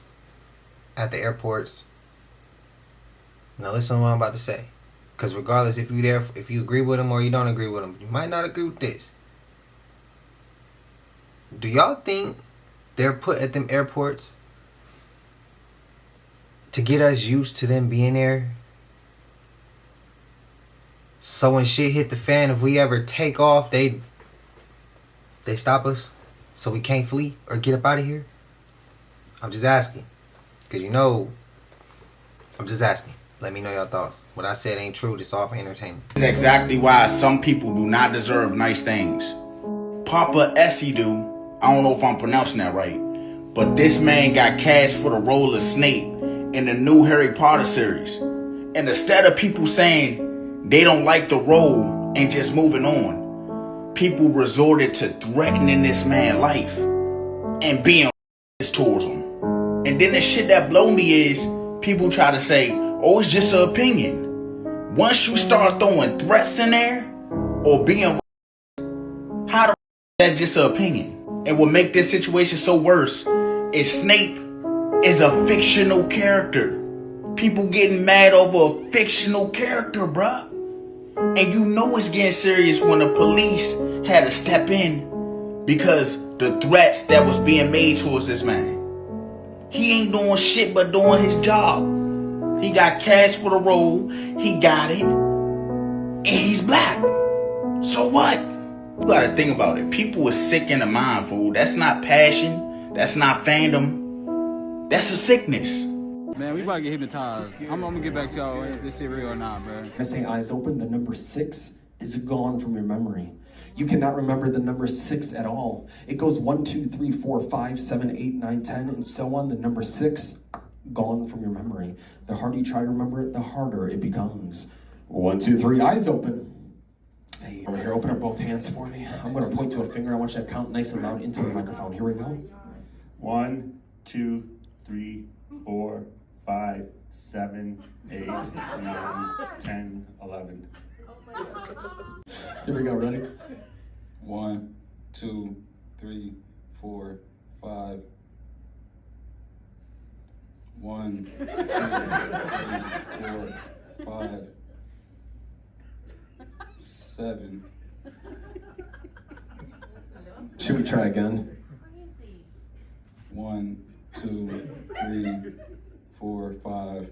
[SPEAKER 6] at the airports? Now listen to what I'm about to say. Because regardless if you agree with them or you don't agree with them, you might not agree with this. Do y'all think they're put at them airports to get us used to them being there? So when shit hit the fan, if we ever take off, they stop us so we can't flee or get up out of here? I'm just asking. Because I'm just asking. Let me know your thoughts. What I said ain't true. It's all for entertainment.
[SPEAKER 15] That's exactly why some people do not deserve nice things. Papa Esidu, I don't know if I'm pronouncing that right, but this man got cast for the role of Snape in the new Harry Potter series. And instead of people saying they don't like the role and just moving on, people resorted to threatening this man's life and being towards him. And then the shit that blow me is people try to say, oh, it's just an opinion. Once you start throwing threats in there or being, how the that just an opinion? And what make this situation so worse is Snape is a fictional character. People getting mad over a fictional character, bruh. And you know it's getting serious when the police had to step in because the threats that was being made towards this man. He ain't doing shit but doing his job. He got cast for the role. He got it. And he's black. So what? You gotta think about it. People are sick in the mind, fool. That's not passion. That's not fandom. That's a sickness.
[SPEAKER 16] Man, we about to get hypnotized. I'm gonna get back to y'all if this shit real or not, bro.
[SPEAKER 12] I say eyes open, the number 6 is gone from your memory. You cannot remember the number 6 at all. It goes 1, 2, 3, 4, 5, 7, 8, 9, 10, and so on. The number 6, gone from your memory. The harder you try to remember it, the harder it becomes. 1, 2, 3, eyes open. Hey, over here, open up both hands for me. I'm gonna point to a finger. I want you to count nice and loud into the microphone. Here we go. 1, 2, 3, 4, 5, 7, 8, 9, 10, 11. Here we go, ready?
[SPEAKER 16] 1, 2, 3, 4, 5. 1, 2, 3, 4, 5, 7.
[SPEAKER 12] Should we try again?
[SPEAKER 16] 1, 2, 3, 4, 5.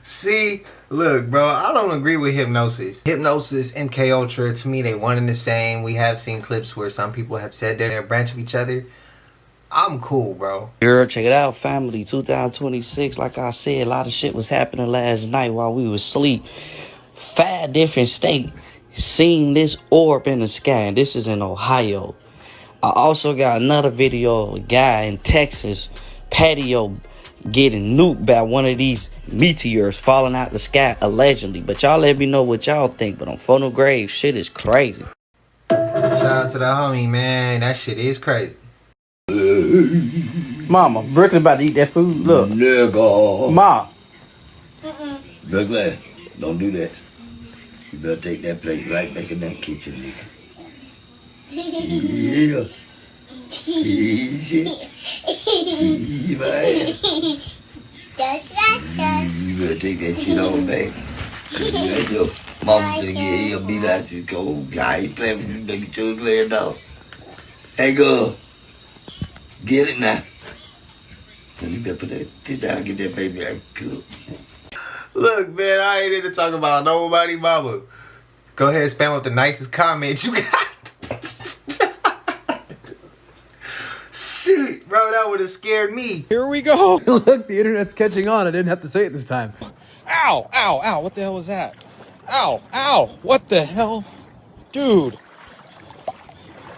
[SPEAKER 6] See, look, bro, I don't agree with hypnosis. Hypnosis and MK Ultra, to me, they one and the same. We have seen clips where some people have said they're a branch of each other. I'm cool, bro.
[SPEAKER 17] Girl, check it out, family. 2026, like I said, a lot of shit was happening last night while we was asleep. 5 different states seen this orb in the sky, and this is in Ohio. I also got another video of a guy in Texas patio getting nuked by one of these meteors falling out the sky, allegedly. But y'all let me know what y'all think. But on Phono Grave, shit is crazy.
[SPEAKER 6] Shout out to the homie, man. That shit is crazy.
[SPEAKER 18] Mama, Brooklyn about to eat that food. Look.
[SPEAKER 19] Nigga.
[SPEAKER 18] Ma.
[SPEAKER 19] Brooklyn, don't do that. You better take that plate right back in that kitchen, nigga. Yeah. Easy. Easy, man.
[SPEAKER 26] That's right,
[SPEAKER 19] You better take that shit on back. Let your mama think he'll be like you go. I ain't playing with you, nigga. Too glad now. Hey, girl. Get it now. So you better put that shit down, get that baby out cool.
[SPEAKER 6] Look, man, I ain't here to talk about nobody, mama. Go ahead and spam up the nicest comment you got. Shit. Bro, that would have scared me.
[SPEAKER 2] Here we go. Look, the internet's catching on. I didn't have to say it this time. Ow, ow, ow. What the hell was that? Ow, ow. What the hell? Dude.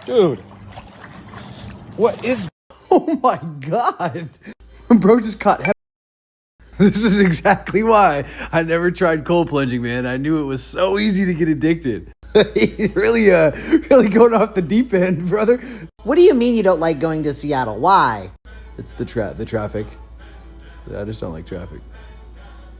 [SPEAKER 2] Dude. What is... Oh my god. Bro just caught... This is exactly why I never tried cold plunging, man. I knew it was so easy to get addicted. He's really going off the deep end, brother.
[SPEAKER 7] What do you mean you don't like going to Seattle? Why?
[SPEAKER 2] It's the traffic. I just don't like traffic.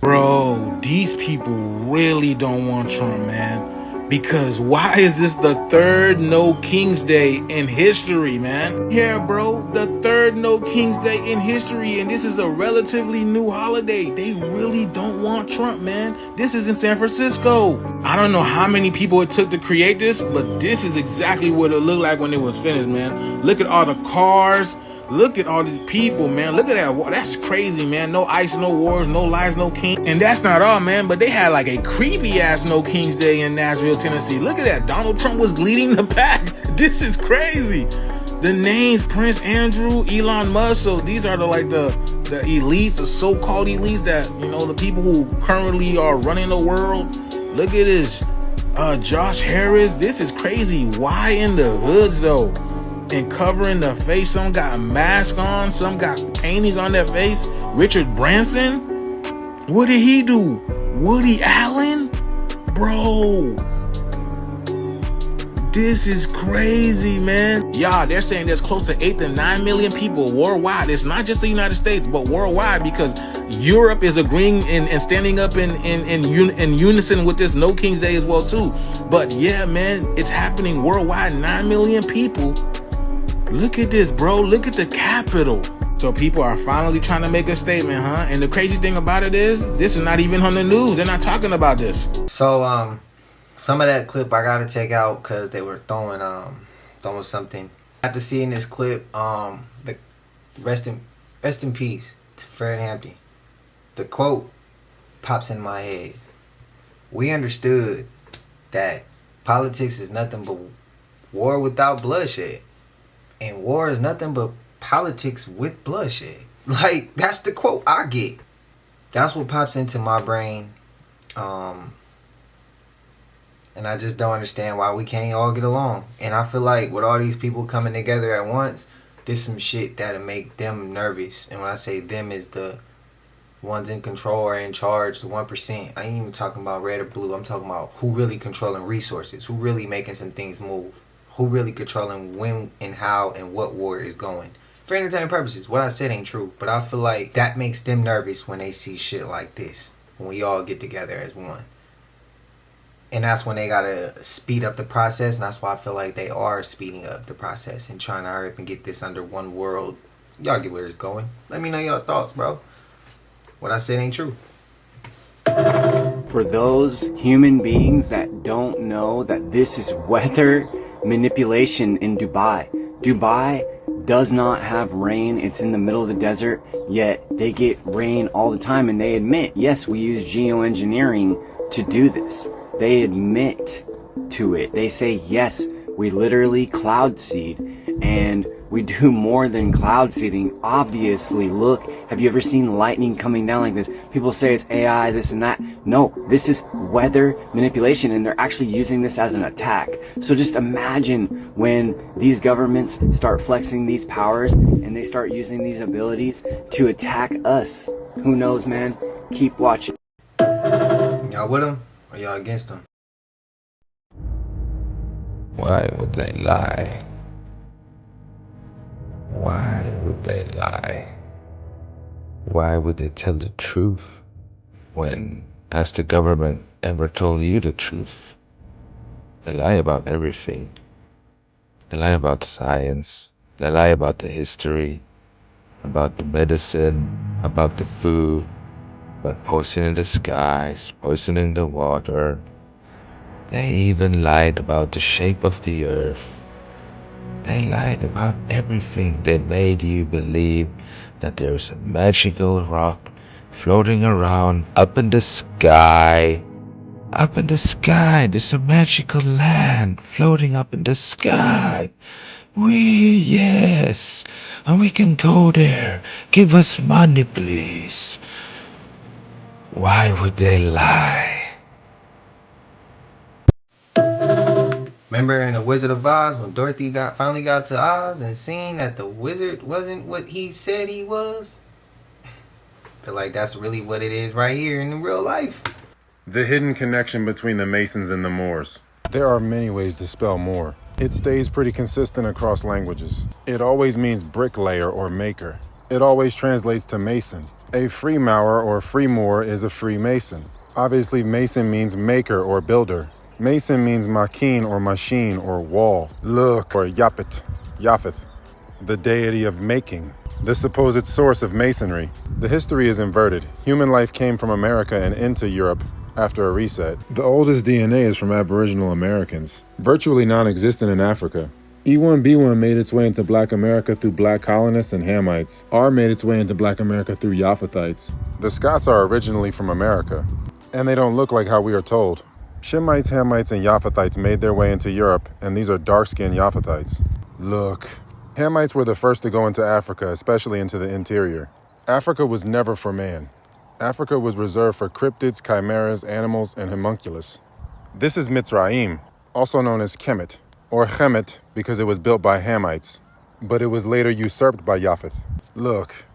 [SPEAKER 14] Bro, these people really don't want Trump, man. Because why is this the third No King's Day in history, man? Yeah, bro, the third No King's Day in history, and this is a relatively new holiday. They really don't want Trump, man. This is in San Francisco. I don't know how many people it took to create this, but this is exactly what it looked like when it was finished, man. Look at all the cars. Look at all these people, man. Look at that. That's crazy, man. No ice, no wars, no lies, no king. And that's not all, man. But they had like a creepy ass No King's Day in Nashville, Tennessee. Look at that. Donald Trump was leading the pack. This is crazy. The names Prince Andrew, Elon Musk. So these are the elites, the so-called elites that, you know, the people who currently are running the world. Look at this. Josh Harris. This is crazy. Why in the hoods though? And covering the face. Some got a mask on, some got paintings on their face. Richard Branson, what did he do? Woody Allen, bro, this is crazy, man. Yeah, they're saying there's close to 8 to 9 million people worldwide. It's not just the United States, but worldwide, because Europe is agreeing and standing up in unison with this No King's Day as well too. But yeah, man, it's happening worldwide. 9 million people. Look at this, bro. Look at the Capitol. So people are finally trying to make a statement, huh? And the crazy thing about it is, this is not even on the news. They're not talking about this.
[SPEAKER 6] So, some of that clip I gotta take out because they were throwing something. After seeing this clip, rest in peace to Fred Hampton. The quote pops in my head. We understood that politics is nothing but war without bloodshed. And war is nothing but politics with bloodshed. Like, that's the quote I get. That's what pops into my brain. And I just don't understand why we can't all get along. And I feel like with all these people coming together at once, there's some shit that'll make them nervous. And when I say them, is the ones in control or in charge, the 1%. I ain't even talking about red or blue. I'm talking about who really controlling resources, who really making some things move. Who really controlling when and how and what war is going. For entertainment purposes, what I said ain't true. But I feel like that makes them nervous when they see shit like this. When we all get together as one. And that's when they gotta speed up the process. And that's why I feel like they are speeding up the process and trying to hurry up and get this under one world. Y'all get where it's going. Let me know your thoughts, bro. What I said ain't true.
[SPEAKER 8] For those human beings that don't know that this is weather manipulation in Dubai. Dubai does not have rain. It's in the middle of the desert, yet they get rain all the time, and they admit, yes, we use geoengineering to do this. They admit to it. They say, yes, we literally cloud seed, and we do more than cloud seeding. Obviously, look, have you ever seen lightning coming down like this? People say it's AI, this and that. No, this is weather manipulation, and they're actually using this as an attack. So just imagine when these governments start flexing these powers and they start using these abilities to attack us. Who knows, man? Keep watching.
[SPEAKER 6] Y'all with them or y'all against them?
[SPEAKER 20] Why would they lie? Why would they lie? Why would they tell the truth when, has the government ever told you the truth? They lie about everything. They lie about science. They lie about the history, about the medicine, about the food, about poisoning the skies, poisoning the water. They even lied about the shape of the earth. They lied about everything. They made you believe that there's a magical rock floating around up in the sky. Up in the sky, there's a magical land floating up in the sky. Yes. And we can go there. Give us money, please. Why would they lie?
[SPEAKER 6] Remember in The Wizard of Oz when Dorothy finally got to Oz and seen that the wizard wasn't what he said he was? I feel like that's really what it is right here in real life.
[SPEAKER 1] The hidden connection between the Masons and the Moors. There are many ways to spell Moor. It stays pretty consistent across languages. It always means bricklayer or maker. It always translates to mason. A Freemaurer or Freemoor is a Freemason. Obviously, Mason means maker or builder. Mason means makin or machine or wall. Look, or Yaphet, the deity of making, the supposed source of masonry. The history is inverted. Human life came from America and into Europe after a reset. The oldest DNA is from Aboriginal Americans, virtually non-existent in Africa. E1B1 made its way into Black America through Black colonists and Hamites. R made its way into Black America through Japhethites. The Scots are originally from America, and they don't look like how we are told. Shemites, Hamites, and Japhethites made their way into Europe, and these are dark-skinned Japhethites. Look. Hamites were the first to go into Africa, especially into the interior. Africa was never for man. Africa was reserved for cryptids, chimeras, animals, and homunculus. This is Mitzrayim, also known as Kemet, or Chemet because it was built by Hamites, but it was later usurped by Japheth. Look.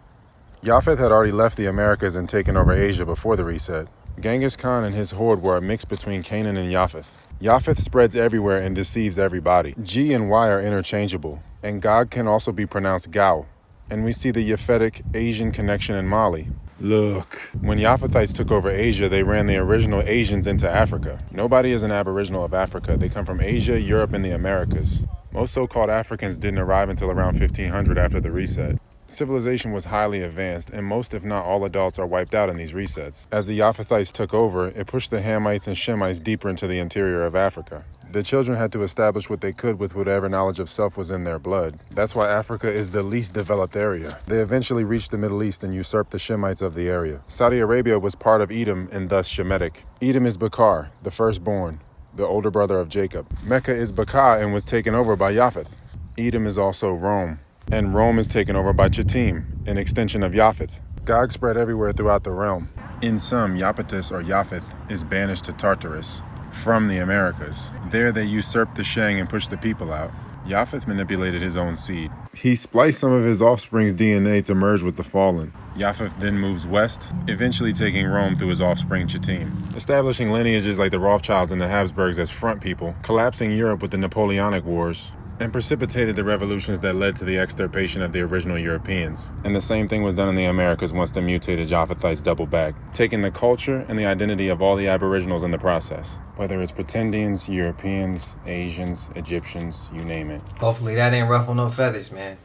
[SPEAKER 1] Japheth had already left the Americas and taken over Asia before the reset. Genghis Khan and his horde were a mix between Canaan and Japheth. Japheth spreads everywhere and deceives everybody. G and Y are interchangeable, and Gog can also be pronounced Gao. And we see the Japhetic Asian connection in Mali. Look. When Japhethites took over Asia, they ran the original Asians into Africa. Nobody is an aboriginal of Africa. They come from Asia, Europe, and the Americas. Most so-called Africans didn't arrive until around 1500 after the reset. Civilization was highly advanced, and most if not all adults are wiped out in these resets. As the Japhethites took over, it pushed the Hamites and Shemites deeper into the interior of Africa. The children had to establish what they could with whatever knowledge of self was in their blood. That's why Africa is the least developed area. They eventually reached the Middle East and usurped the Shemites of the area. Saudi Arabia was part of Edom and thus Shemitic. Edom is Bakar, the firstborn, the older brother of Jacob. Mecca is Bakar and was taken over by Japheth. Edom is also Rome. And Rome is taken over by Chittim, an extension of Japheth. Gog spread everywhere throughout the realm. In some, Japetus or Japheth is banished to Tartarus from the Americas. There they usurped the Shang and pushed the people out. Japheth manipulated his own seed. He spliced some of his offspring's DNA to merge with the fallen. Japheth then moves west, eventually taking Rome through his offspring Chittim, establishing lineages like the Rothschilds and the Habsburgs as front people, collapsing Europe with the Napoleonic Wars, and precipitated the revolutions that led to the extirpation of the original Europeans. And the same thing was done in the Americas once the mutated Japhethites doubled back, taking the culture and the identity of all the aboriginals in the process. Whether it's Pretendians, Europeans, Asians, Egyptians, you name it.
[SPEAKER 6] Hopefully that ain't ruffle no feathers, man.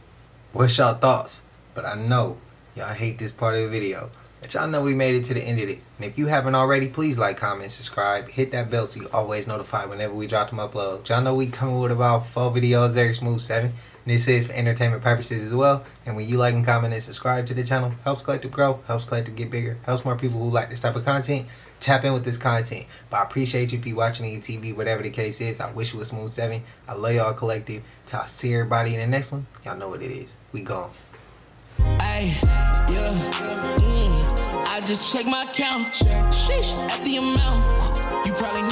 [SPEAKER 6] What's y'all thoughts? But I know y'all hate this part of the video. But y'all know we made it to the end of this. And if you haven't already, please like, comment, subscribe. Hit that bell so you always notified whenever we drop them uploads. Y'all know we coming with about 4 videos every smooth 7. And this is for entertainment purposes as well. And when you like and comment and subscribe to the channel, helps Collective grow, helps Collective get bigger, helps more people who like this type of content tap in with this content. But I appreciate you if you watching on TV, whatever the case is. I wish you a smooth 7. I love y'all, Collective. Till I see everybody in the next one, y'all know what it is. We gone.
[SPEAKER 4] Ay, yeah, I just check my account. Sheesh, at the amount. You probably